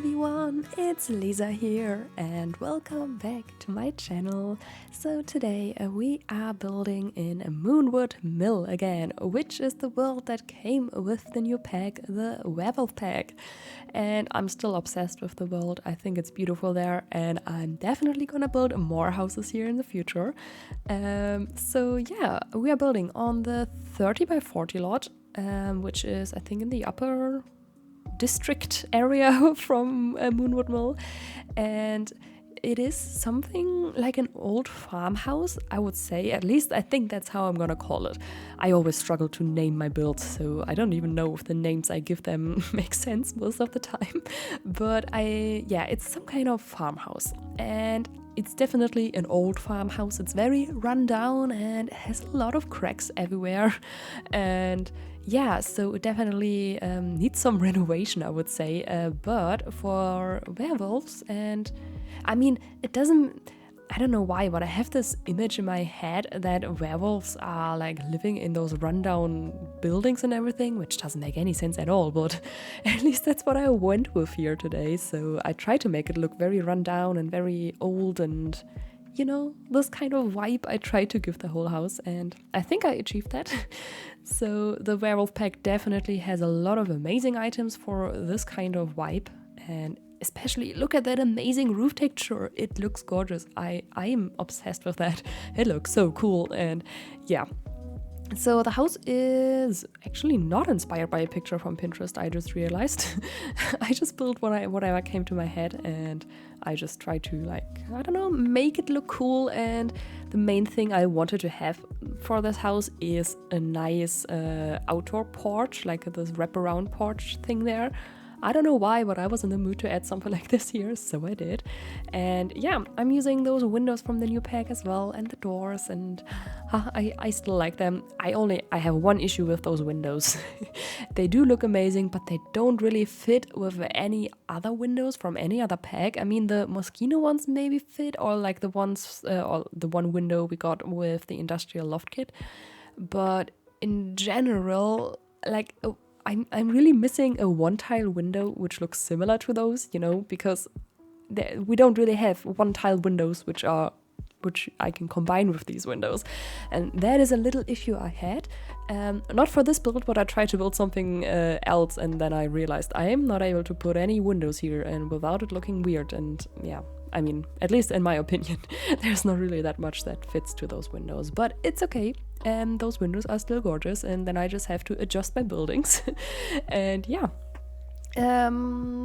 everyone, it's Lisa here and welcome back to my channel. So today we are building in a Moonwood Mill again, which is the world that came with the new pack, the Werewolf pack. And I'm still obsessed with the world. I think it's beautiful there and I'm definitely gonna build more houses here in the future. So yeah, we are building on the 30 by 40 lot, which is I think in the upper district area from Moonwood Mill, and it is something like an old farmhouse, I would say. At least I think that's how I'm gonna call it. I always struggle to name my builds, so I don't even know if the names I give them make sense most of the time. But it's some kind of farmhouse, and it's definitely an old farmhouse. It's very run down and has a lot of cracks everywhere, and yeah, so it definitely needs some renovation, I would say. But for werewolves, and I mean, it doesn't, I don't know why, but I have this image in my head that werewolves are like living in those rundown buildings and everything, which doesn't make any sense at all, but at least that's what I went with here today. So I tried to make it look very rundown and very old and, you know, this kind of vibe I tried to give the whole house, and I think I achieved that. So the Werewolf pack definitely has a lot of amazing items for this kind of vibe, and especially look at that amazing roof texture. It looks gorgeous. I am obsessed with that. It looks so cool, and yeah. So the house is actually not inspired by a picture from Pinterest, I just realized. I just built whatever came to my head, and I just tried to, like, I don't know, make it look cool. And the main thing I wanted to have for this house is a nice outdoor porch, like this wraparound porch thing there. I don't know why, but I was in the mood to add something like this here, so I did. And yeah, I'm using those windows from the new pack as well, and the doors, and I still like them. I have one issue with those windows. They do look amazing, but they don't really fit with any other windows from any other pack. I mean, the Moschino ones maybe fit, or like the ones, or the one window we got with the industrial loft kit. But in general, like, I'm really missing a one-tile window which looks similar to those, you know, because we don't really have one-tile windows which I can combine with these windows, and that is a little issue I had. Not for this build, but I tried to build something else, and then I realized I am not able to put any windows here and without it looking weird. And yeah, I mean, at least in my opinion, there's not really that much that fits to those windows, but it's okay. Those windows are still gorgeous, and then I just have to adjust my buildings. And yeah.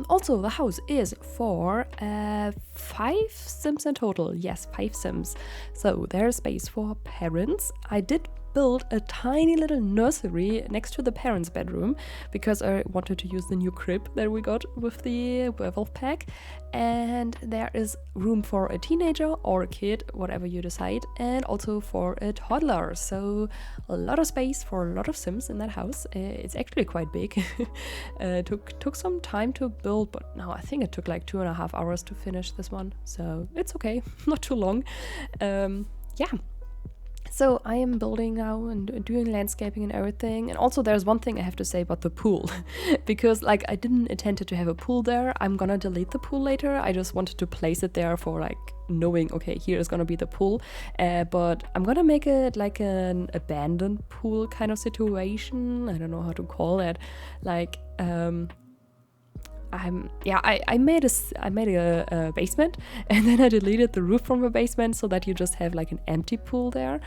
Also, the house is for 5 Sims in total. Yes, 5 Sims. So there's space for parents. I did build a tiny little nursery next to the parents' bedroom because I wanted to use the new crib that we got with the Werewolf pack. And there is room for a teenager or a kid, whatever you decide, and also for a toddler. So a lot of space for a lot of Sims in that house. It's actually quite big. Took some time to build, but no, I think it took like 2.5 hours to finish this one. So it's okay, not too long. Yeah. So I am building now and doing landscaping and everything. And also there's one thing I have to say about the pool. Because like I didn't intend to have a pool there. I'm gonna delete the pool later. I just wanted to place it there for like knowing, okay, here is gonna be the pool. But I'm gonna make it like an abandoned pool kind of situation. I don't know how to call it. Like I made a basement, and then I deleted the roof from the basement so that you just have like an empty pool there.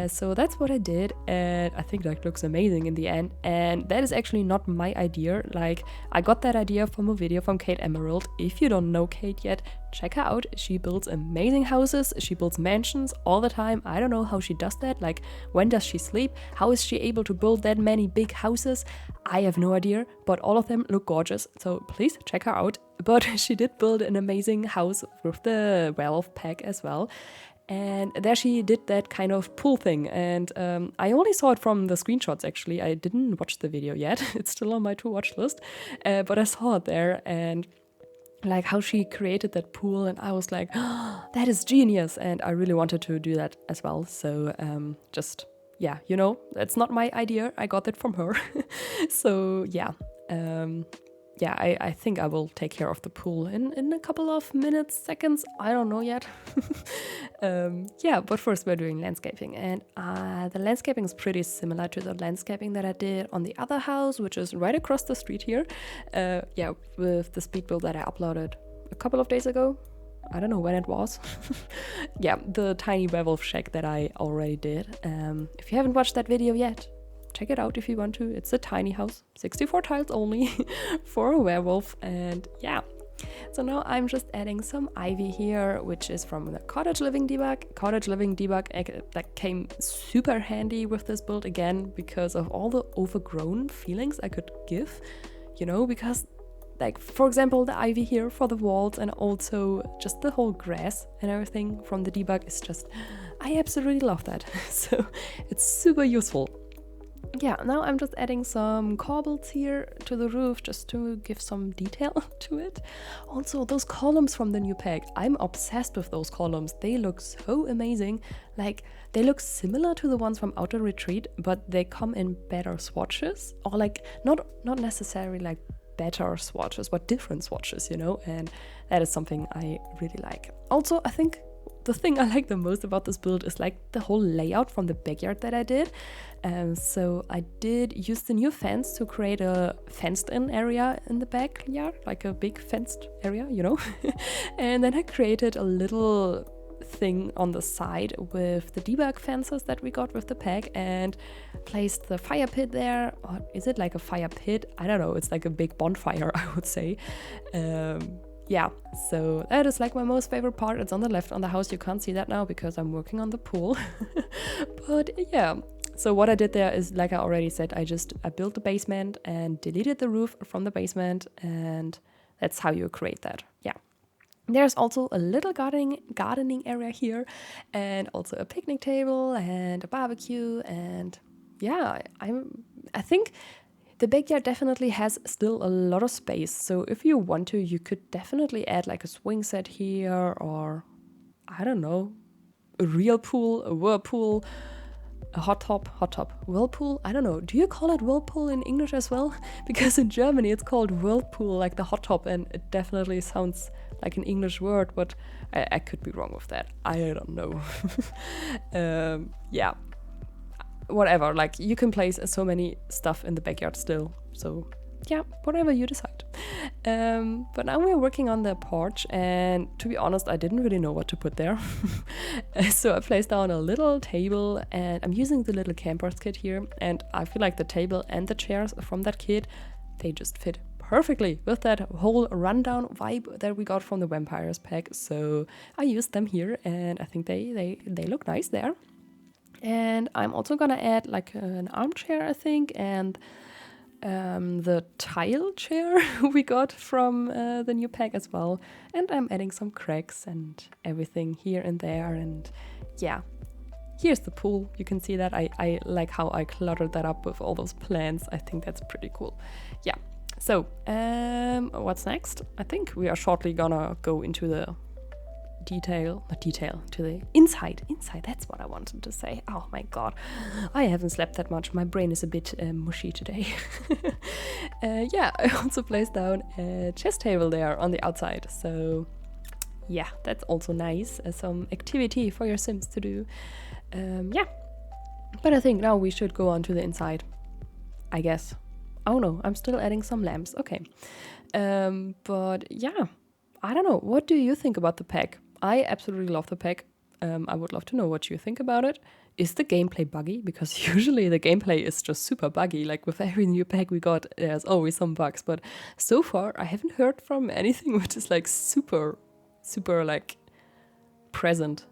So that's what I did, and I think that looks amazing in the end. And that is actually not my idea. Like, I got that idea from a video from Kate Emerald. If you don't know Kate yet, check her out. She builds amazing houses. She builds mansions all the time. I don't know how she does that. Like, when does she sleep? How is she able to build that many big houses? I have no idea, but all of them look gorgeous. So please check her out. But she did build an amazing house with the Werewolf pack as well. And there she did that kind of pool thing. And I only saw it from the screenshots, actually. I didn't watch the video yet. It's still on my to-watch list. But I saw it there, and like how she created that pool, and I was like, oh, that is genius. And I really wanted to do that as well. So just, yeah, you know, that's not my idea. I got it from her. So yeah. yeah, I think I will take care of the pool in a couple of minutes, seconds. I don't know yet. Yeah, but first we're doing landscaping. And the landscaping is pretty similar to the landscaping that I did on the other house, which is right across the street here. Yeah, with the Speedbuild that I uploaded a couple of days ago. I don't know when it was. Yeah, the tiny werewolf shack that I already did. If you haven't watched that video yet, check it out if you want to. It's a tiny house, 64 tiles only for a werewolf. And yeah, so now I'm just adding some ivy here, which is from the Cottage Living debug. Cottage Living debug that came super handy with this build again because of all the overgrown feelings I could give, you know, because like, for example, the ivy here for the walls and also just the whole grass and everything from the debug is just, I absolutely love that. So it's super useful. Yeah, now I'm just adding some cobbles here to the roof just to give some detail to it. Also, those columns from the new pack, I'm obsessed with those columns. They look so amazing. Like, they look similar to the ones from Outer Retreat, but they come in better swatches. Or like, not necessarily like better swatches, but different swatches, you know? And that is something I really like. Also, I think the thing I like the most about this build is like the whole layout from the backyard that I did. So I did use the new fence to create a fenced-in area in the backyard, like a big fenced area, you know. And then I created a little thing on the side with the debug fences that we got with the pack and placed the fire pit there. Or is it like a fire pit? I don't know. It's like a big bonfire, I would say. Yeah, so that is like my most favorite part. It's on the left on the house. You can't see that now because I'm working on the pool. But yeah, so what I did there is, like I already said, I built the basement and deleted the roof from the basement, and that's how you create that. Yeah. There's also a little gardening area here, and also a picnic table and a barbecue, and yeah, I think the backyard definitely has still a lot of space, so if you want to, you could definitely add like a swing set here, or I don't know, a real pool, a whirlpool, a hot tub, whirlpool. I don't know. Do you call it whirlpool in English as well? Because in Germany it's called whirlpool, like the hot tub, and it definitely sounds like an English word, but I could be wrong with that. I don't know. Yeah. Whatever, like you can place so many stuff in the backyard still, so yeah, whatever you decide. But now we're working on the porch, and to be honest, I didn't really know what to put there. So I placed down a little table, and I'm using the little campers kit here, and I feel like the table and the chairs from that kit, they just fit perfectly with that whole rundown vibe that we got from the Vampires pack. So I used them here, and I think they look nice there. And I'm also gonna add like an armchair, I think, and the tile chair we got from the new pack as well. And I'm adding some cracks and everything here and there. And yeah, here's the pool. You can see that I like how I cluttered that up with all those plants. I think that's pretty cool. Yeah. So what's next? I think we are shortly gonna go into the to the inside, that's what I wanted to say. Oh my god, I haven't slept that much, my brain is a bit mushy today. Yeah, I also placed down a chess table there on the outside, so yeah, that's also nice, some activity for your Sims to do. Yeah, but I think now we should go on to the inside, I guess. Oh no, I'm still adding some lamps, okay. But yeah, I don't know, what do you think about the pack? I absolutely love the pack. I would love to know what you think about it. Is the gameplay buggy? Because usually the gameplay is just super buggy. Like with every new pack we got, there's always some bugs. But so far, I haven't heard from anything which is like super like present.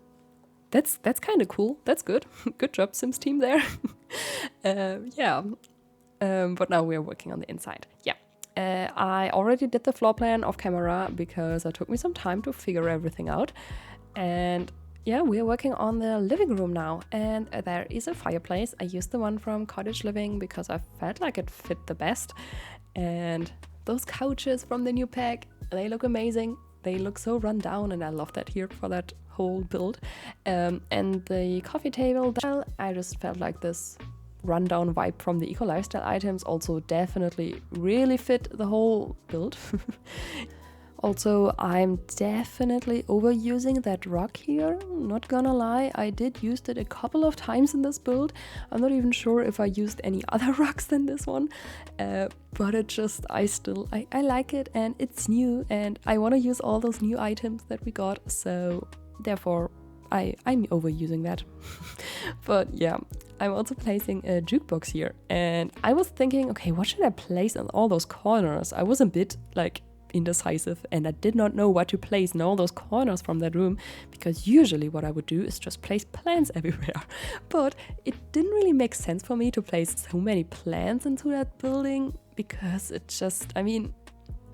That's kind of cool. That's good. Good job, Sims team there. Yeah. But now we're working on the inside. Yeah. I already did the floor plan off camera because it took me some time to figure everything out. And yeah, we're working on the living room now. And there is a fireplace. I used the one from Cottage Living because I felt like it fit the best. And those couches from the new pack, they look amazing. They look so run down, and I love that here for that whole build. And the coffee table, I just felt like this rundown vibe from the eco lifestyle items also definitely really fit the whole build. Also, I'm definitely overusing that rug here, not gonna lie. I did use it a couple of times in this build. I'm not even sure if I used any other rugs than this one, but it just, I like it, and it's new, and I want to use all those new items that we got, so therefore I'm overusing that. But yeah, I'm also placing a jukebox here, and I was thinking, okay, what should I place in all those corners? I was a bit like indecisive, and I did not know what to place in all those corners from that room, because usually what I would do is just place plants everywhere. But it didn't really make sense for me to place so many plants into that building, because it just, I mean,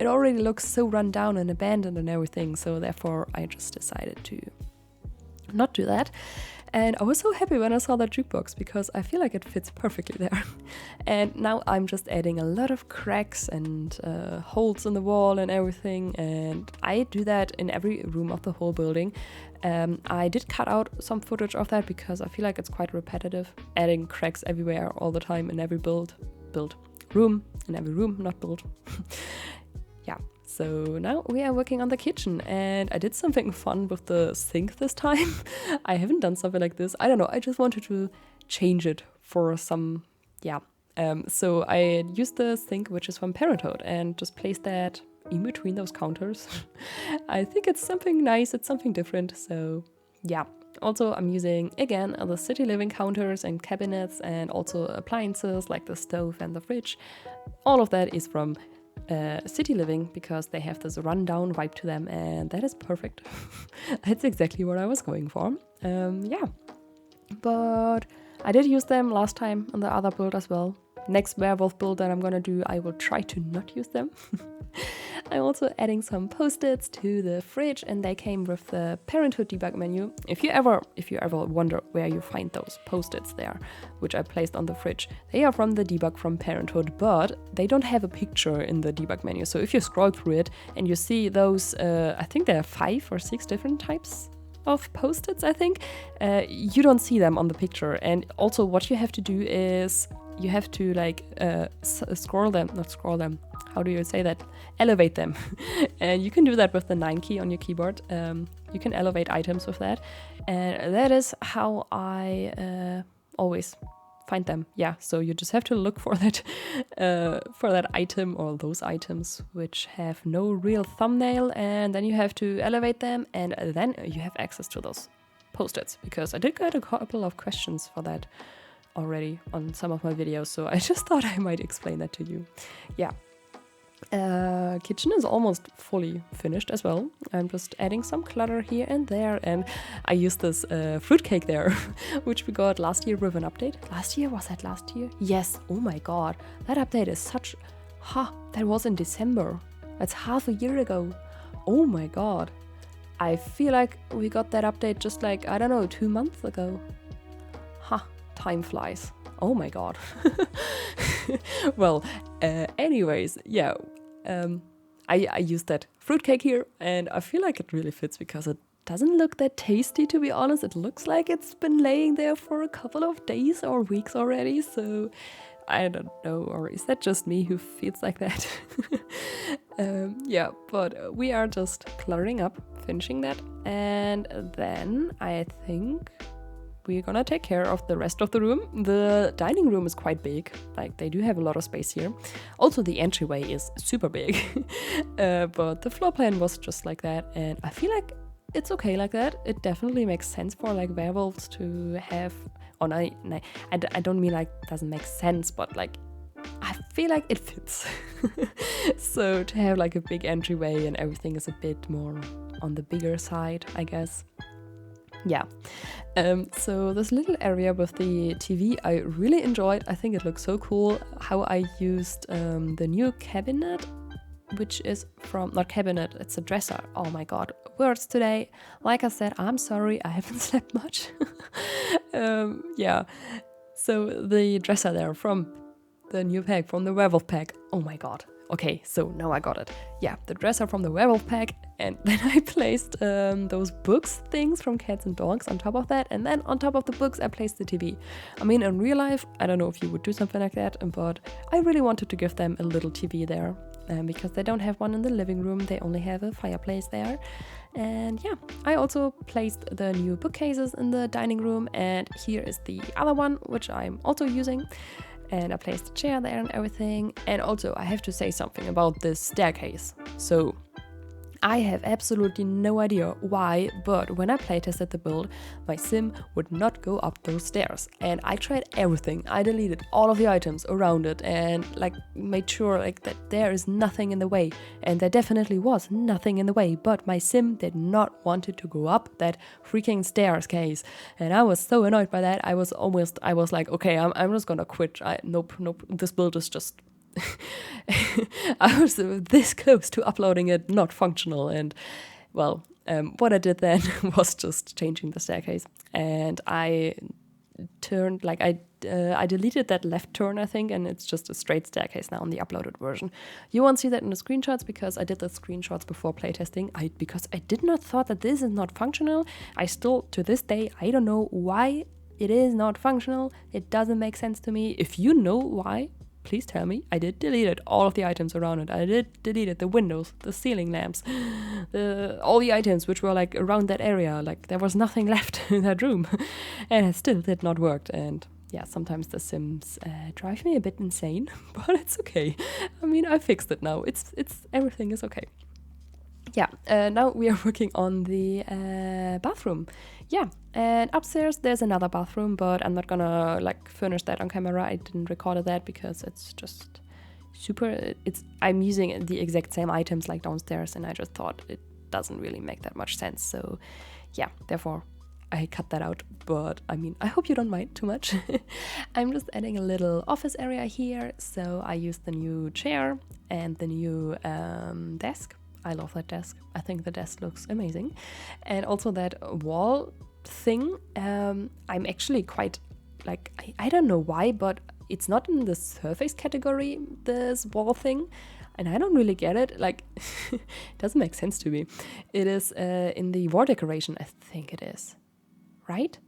it already looks so run down and abandoned and everything, so therefore I just decided to not do that. And I was so happy when I saw that jukebox, because I feel like it fits perfectly there. And now I'm just adding a lot of cracks and holes in the wall and everything, and I do that in every room of the whole building. I did cut out some footage of that because I feel like it's quite repetitive, adding cracks everywhere all the time in every room, not build. Yeah. So now we are working on the kitchen, and I did something fun with the sink this time. I haven't done something like this. I don't know, I just wanted to change it for some, yeah. So I used the sink, which is from Parenthood, and just placed that in between those counters. I think it's something nice, it's something different, so yeah. Also, I'm using, again, the city living counters and cabinets, and also appliances like the stove and the fridge. All of that is from city living, because they have this rundown vibe to them, and that is perfect. That's exactly what I was going for. Yeah, but I did use them last time on the other build as well. Next werewolf build that I'm gonna do, I will try to not use them. I'm also adding some post-its to the fridge, and they came with the Parenthood debug menu. If you ever wonder where you find those post-its there, which I placed on the fridge, they are from the debug from Parenthood, but they don't have a picture in the debug menu. So if you scroll through it and you see those, I think there are 5 or 6 different types of post-its, I think, you don't see them on the picture. And also what you have to do is you have to like how do you say that? Elevate them. And you can do that with the 9 key on your keyboard. You can elevate items with that. And that is how I always find them. Yeah, so you just have to look for that item or those items which have no real thumbnail, and then you have to elevate them, and then you have access to those post-its, because I did get a couple of questions for that already on some of my videos, so I just thought I might explain that to you. Yeah. Kitchen is almost fully finished as well. I'm just adding some clutter here and there, and I used this fruitcake there, which we got last year with an update. Was that last year? Yes. Oh my god, that update is such... that was in December. That's half a year ago. Oh my god. I feel like we got that update just like, I don't know, 2 months ago. Time flies. Oh my god. Well, anyways, yeah. I used that fruitcake here, and I feel like it really fits because it doesn't look that tasty, to be honest. It looks like it's been laying there for a couple of days or weeks already, so I don't know, or is that just me who feels like that? Yeah, but we are just cluttering up, finishing that, and then I think we're gonna take care of the rest of the room. The dining room is quite big, like they do have a lot of space here. Also the entryway is super big, but the floor plan was just like that, and I feel like it's okay like that. It definitely makes sense for like werewolves to have, I don't mean like it doesn't make sense, but like I feel like it fits. So to have like a big entryway and everything is a bit more on the bigger side, I guess. Yeah, so this little area with the TV I really enjoyed. I think it looks so cool how I used the new cabinet, which is from, not cabinet, it's a dresser. Oh my god, words today. Like I said, I'm sorry, I haven't slept much. Yeah, so the dresser there from the new pack, from the werewolf pack. Oh my god, Okay, so now I got it. Yeah, the dresser from the werewolf pack, and then I placed those books things from Cats and Dogs on top of that, and then on top of the books I placed the TV. I mean, in real life, I don't know if you would do something like that, but I really wanted to give them a little TV there, because they don't have one in the living room, they only have a fireplace there. And yeah, I also placed the new bookcases in the dining room, and here is the other one, which I'm also using. And I placed a chair there and everything. And also I have to say something about this staircase. So I have absolutely no idea why, but when I playtested the build, my sim would not go up those stairs. And I tried everything. I deleted all of the items around it and like made sure like that there is nothing in the way. And there definitely was nothing in the way, but my sim did not want it to go up that freaking staircase. And I was so annoyed by that. I was like, okay, I'm just gonna quit. Nope, this build is just I was this close to uploading it not functional, and well, what I did then was just changing the staircase, and I turned like I deleted that left turn, I think, and it's just a straight staircase now on the uploaded version. You won't see that in the screenshots because I did the screenshots before playtesting. Because I did not thought that this is not functional. I still to this day I don't know why it is not functional. It doesn't make sense to me. If you know why, please tell me. I did delete all of the items around it. I did delete the windows, the ceiling lamps, all the items which were like around that area. Like there was nothing left in that room, and it still did not work. And yeah, sometimes the Sims drive me a bit insane, but it's okay. I mean, I fixed it now. It's everything is okay. Yeah, now we are working on the bathroom. Yeah, and upstairs there's another bathroom, but I'm not gonna like furnish that on camera. I didn't record that because it's just super. I'm using the exact same items like downstairs, and I just thought it doesn't really make that much sense. So yeah, therefore I cut that out. But I mean, I hope you don't mind too much. I'm just adding a little office area here. So I used the new chair and the new desk. I love that desk. I think the desk looks amazing. And also that wall thing, I'm actually quite, like, I don't know why, but it's not in the surface category, this wall thing. And I don't really get it. Like, it doesn't make sense to me. It is in the wall decoration, I think it is. Right?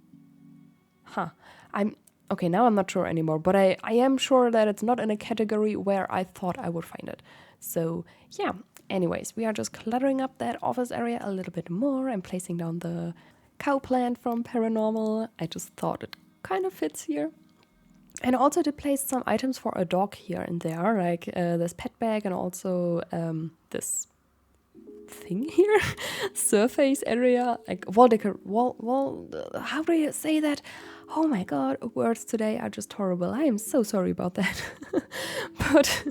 Huh. Okay, now I'm not sure anymore, but I am sure that it's not in a category where I thought I would find it. So, yeah. Anyways, we are just cluttering up that office area a little bit more and placing down the cow plant from Paranormal. I just thought it kind of fits here. And also to place some items for a dog here and there, like this pet bag and also this thing here, surface area, like wall, how do you say that? Oh my god, words today are just horrible. I am so sorry about that. But,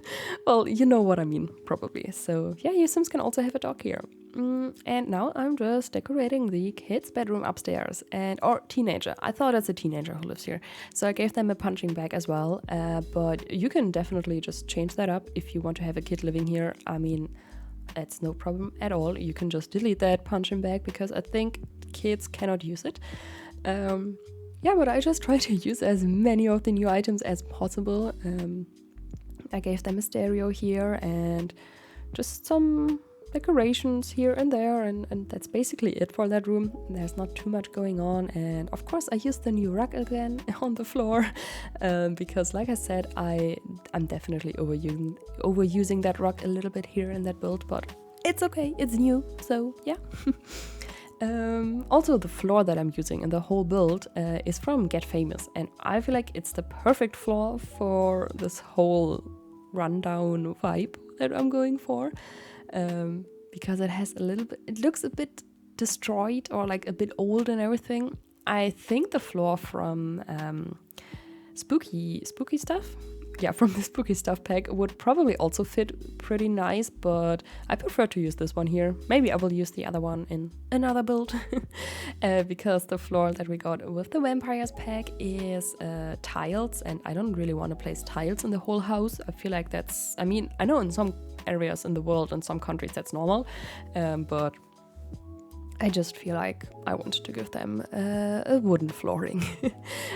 well, you know what I mean, probably. So, yeah, your Sims can also have a dog here. And now I'm just decorating the kids' bedroom upstairs. Or teenager. I thought it's a teenager who lives here. So I gave them a punching bag as well. But you can definitely just change that up if you want to have a kid living here. I mean, it's no problem at all. You can just delete that punching bag because I think kids cannot use it. Yeah, but I just try to use as many of the new items as possible. I gave them a stereo here and just some decorations here and there, and that's basically it for that room. There's not too much going on, and of course I used the new rug again on the floor because, like I said, I'm definitely overusing that rug a little bit here in that build, but it's okay, it's new, so yeah. Also, the floor that I'm using in the whole build is from Get Famous, and I feel like it's the perfect floor for this whole rundown vibe that I'm going for, because it has it looks a bit destroyed or like a bit old and everything. I think the floor from Spooky Stuff, yeah, from the Spooky Stuff pack would probably also fit pretty nice, but I prefer to use this one here. Maybe I will use the other one in another build because the floor that we got with the Vampires pack is tiles, and I don't really want to place tiles in the whole house. I feel like I mean, I know in some areas in the world and some countries that's normal, but I just feel like I wanted to give them a wooden flooring.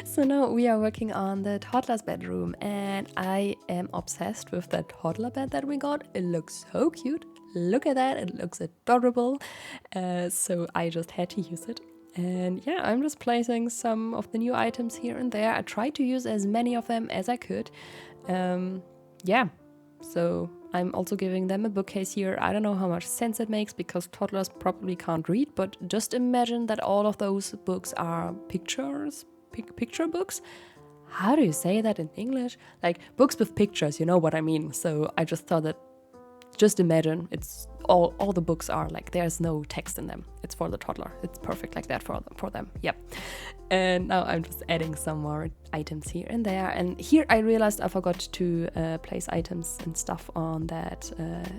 So now we are working on the toddler's bedroom, and I am obsessed with that toddler bed that we got. It looks so cute. Look at that, it looks adorable. So I just had to use it. And yeah, I'm just placing some of the new items here and there. I tried to use as many of them as I could. Yeah, so I'm also giving them a bookcase here. I don't know how much sense it makes because toddlers probably can't read, but just imagine that all of those books are picture books. How do you say that in English? Like books with pictures, you know what I mean. So I just thought that, just imagine it's all the books are like, there's no text in them. It's for the toddler. It's perfect like that for them. Yep. And now I'm just adding some more items here and there. And here I realized I forgot to place items and stuff on that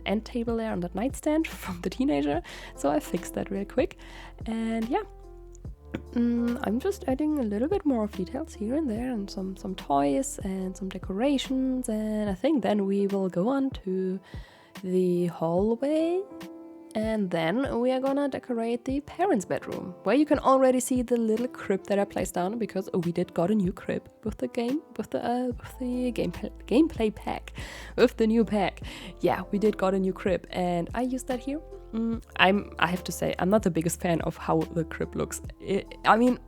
end table there, on that nightstand from the teenager. So I fixed that real quick. And yeah, I'm just adding a little bit more of details here and there, and some toys and some decorations. And I think then we will go on to the hallway, and then we are gonna decorate the parents' bedroom, where you can already see the little crib that I placed down, because we did got a new crib with the gameplay pack, with the new pack. Yeah, we did got a new crib, and I used that here. I have to say, I'm not the biggest fan of how the crib looks. I mean,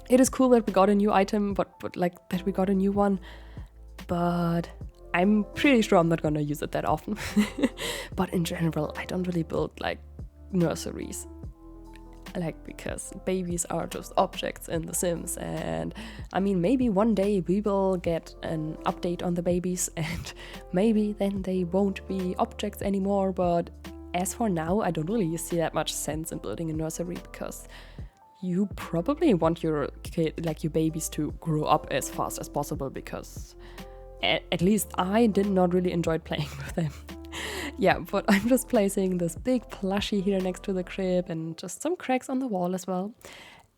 it is cool that we got a new item, but like that we got a new one, but I'm pretty sure I'm not gonna use it that often. But in general, I don't really build like nurseries, like, because babies are just objects in The Sims. And I mean, maybe one day we will get an update on the babies and maybe then they won't be objects anymore. But as for now, I don't really see that much sense in building a nursery, because you probably want your kid, like your babies, to grow up as fast as possible, because at least I did not really enjoy playing with them. Yeah, but I'm just placing this big plushie here next to the crib, and just some cracks on the wall as well,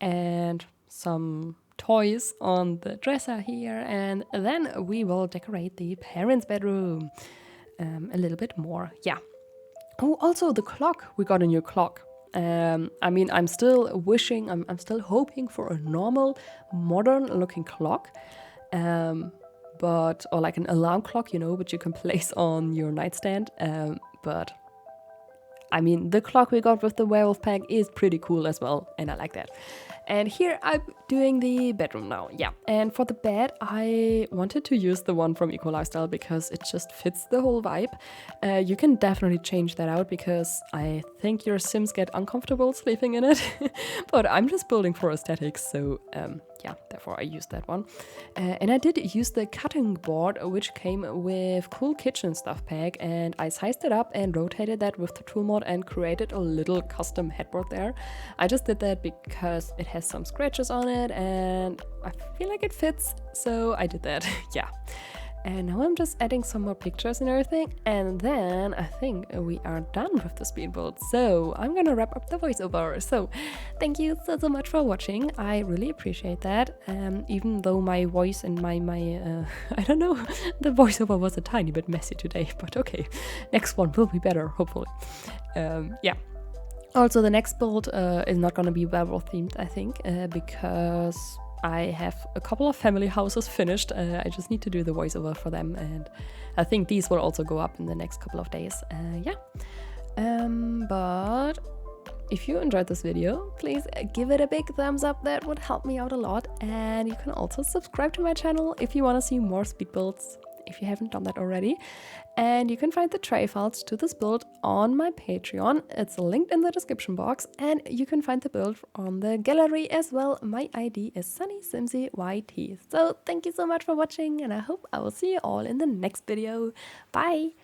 and some toys on the dresser here. And then we will decorate the parents' bedroom a little bit more. Yeah. Oh, also the clock. We got a new clock. I mean, I'm still wishing, I'm still hoping for a normal, modern looking clock. Or like an alarm clock, you know, which you can place on your nightstand. But I mean, the clock we got with the werewolf pack is pretty cool as well, and I like that. And here I'm doing the bedroom now, yeah. And for the bed, I wanted to use the one from Eco Lifestyle because it just fits the whole vibe. You can definitely change that out, because I think your Sims get uncomfortable sleeping in it. But I'm just building for aesthetics, so yeah, therefore I used that one. And I did use the cutting board, which came with Cool Kitchen Stuff pack, and I sized it up and rotated that with the tool mod and created a little custom headboard there. I just did that because it has some scratches on it and I feel like it fits, so I did that. Yeah. And now I'm just adding some more pictures and everything, and then I think we are done with the speed build. So I'm gonna wrap up the voiceover. So thank you so much for watching. I really appreciate that. Even though my voice and my I don't know, the voiceover was a tiny bit messy today, but okay, next one will be better, hopefully. Yeah. Also, the next build is not gonna be werewolf themed, I think, because I have a couple of family houses finished. I just need to do the voiceover for them, and I think these will also go up in the next couple of days. Yeah. But if you enjoyed this video, please give it a big thumbs up. That would help me out a lot. And you can also subscribe to my channel if you want to see more speed builds, if you haven't done that already. And you can find the tray files to this build on my Patreon. It's linked in the description box, and you can find the build on the gallery as well. My ID is sunnysimsieYT. So thank you so much for watching, and I hope I will see you all in the next video. Bye!